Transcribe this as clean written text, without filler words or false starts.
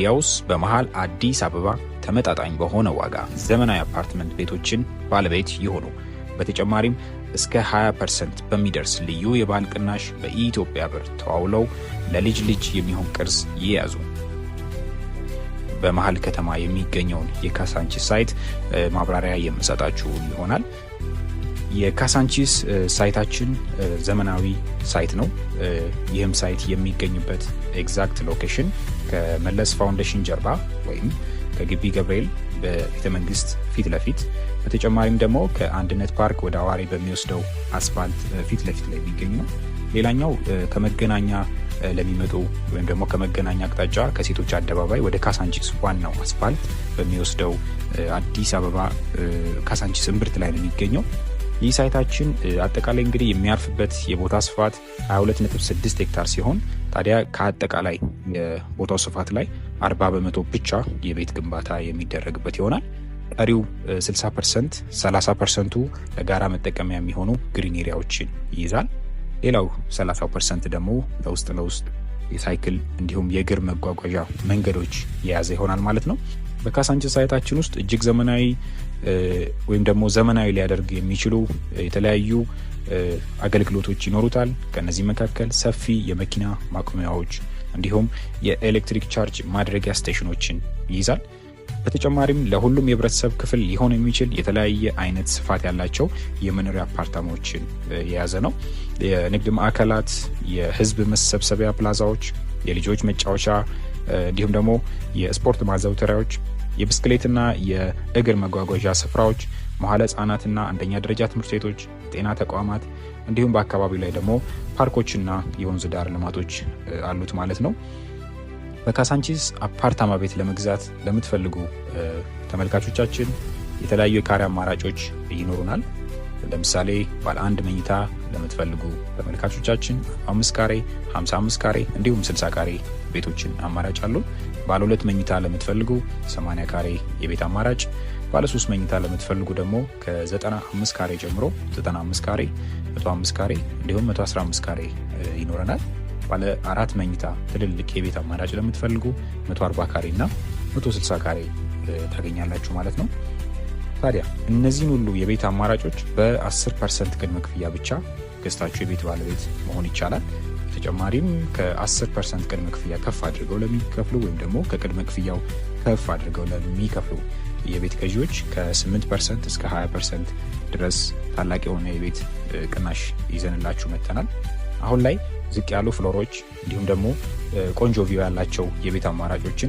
እንግዲያውስ በመሃል አዲስ አበባ ተመጣጣኝ በሆነ ዋጋ ዘመናዊ አፓርትመንት ቤቶችን ባለቤት ይሆኑ። በተጨማሪም እስከ 20% በሚደርስ ልዩ የባህል ቅናሽ በኢትዮጵያ ብር ተዋውለው ለልጅ ልጅ የሚሆን ቅርስ ይያዙ። በመሃል ከተማ የሚገኘውን የካሳንቺስ ሳይት ማብራሪያ የምሰጣችሁ ይሆናል። የካሳንቺስ ሳይታችን ዘመናዊ ሳይት ነው። ይህም ሳይት የሚገኝበት ኤግዛክት ሎኬሽን ከመለስ ፋውንዴሽን ጀርባ ወይም ከግቢ ገብርኤል በቤተ መንግስት ፊት ለፊት፣ በተጨማሪም ደግሞ ከአንድነት ፓርክ ወደ አዋሪ በሚወስደው አስፋልት ፊት ለፊት ላይ የሚገኝ ነው። ሌላኛው ከመገናኛ ለሚመጡ ወይም ደግሞ ከመገናኛ አቅጣጫ ከሴቶች አደባባይ ወደ ካሳንቺስ ዋናው አስፋልት በሚወስደው አዲስ አበባ ካሳንቺስ እምብርት ላይ ነው የሚገኘው። ይህ ሳይታችን አጠቃላይ እንግዲህ የሚያርፍበት የቦታ ስፋት 22.6 ሄክታር ሲሆን ታዲያ ከአጠቃላይ የቦታው ስፋት ላይ 40% ብቻ የቤት ግንባታ የሚደረግበት ይሆናል። ቀሪው 60% 30%ቱ ለጋራ መጠቀሚያ የሚሆኑ ግሪን ኤሪያዎችን ይይዛል። ሌላው 30% ደግሞ ለውስጥ የሳይክል እንዲሁም የእግር መጓጓዣ መንገዶች የያዘ ይሆናል ማለት ነው። በካሳንቺስ ሳይታችን ውስጥ እጅግ ዘመናዊ ወይም ደግሞ ዘመናዊ ሊያደርግ የሚችሉ የተለያዩ አገልግሎቶች ይኖሩታል። ከነዚህ መካከል ሰፊ የመኪና ማቆሚያዎች እንዲሁም የኤሌክትሪክ ቻርጅ ማድረጊያ ስቴሽኖችን ይይዛል። በተጨማሪም ለሁሉም የህብረተሰብ ክፍል ሊሆን የሚችል የተለያየ አይነት ስፋት ያላቸው የመኖሪያ አፓርታማዎችን የያዘ ነው። የንግድ ማዕከላት፣ የህዝብ መሰብሰቢያ ፕላዛዎች፣ የልጆች መጫወቻ እንዲሁም ደግሞ የስፖርት ማዘውተሪያዎች፣ የብስክሌትና የእግር መጓጓዣ ስፍራዎች፣ መዋዕለ ህጻናትና አንደኛ ደረጃ ትምህርት ቤቶች፣ ጤና ተቋማት እንዲሁም በአካባቢው ላይ ደግሞ ፓርኮችና የወንዝ ዳር ልማቶች አሉት ማለት ነው። በካሳንቺስ አፓርታማ ቤት ለመግዛት ለምትፈልጉ ተመልካቾቻችን የተለያዩ የካሬ አማራጮች ይኖሩናል። ለምሳሌ ባለ 1 መኝታ ለምትፈልጉ ተመልካቾቻችን 5 ካሬ፣ 55 ካሬ እንዲሁም 60 ካሬ ቤቶችን አማራጭ አሉ። ባለ 2 መኝታ ለምትፈልጉ 80 ካሬ የቤት አማራጭ፣ ባለ 3 መኝታ ለምትፈልጉ ደግሞ ከ95 ካሬ ጀምሮ 95 ካሬ፣ 105 ካሬ እንዲሁም 115 ካሬ ይኖረናል። ባለ 4 መኝታ ትልልቅ የቤት አማራጭ ለምትፈልጉ 140 ካሬ እና 160 ካሬ ታገኛላችሁ ማለት ነው። ታዲያ እነዚህን ሁሉ የቤት አማራጮች በ10% ቅድመ ክፍያ ብቻ ገዝታችሁ የቤት ባለቤት መሆን ይቻላል። በተጨማሪም ከ10% ቅድመ ክፍያ ከፍ አድርገው ለሚከፍሉ ወይም ደግሞ ከቅድመ ክፍያው ከፍ አድርገው ለሚከፍሉ የቤት ገዢዎች ከ8% እስከ 20% ድረስ ታላቅ የሆነ የቤት ቅናሽ ይዘንላችሁ መጥተናል። አሁን ላይ ዝቅ ያሉ ፍሎሮች እንዲሁም ደግሞ ቆንጆ ቪው ያላቸው የቤት አማራጮችን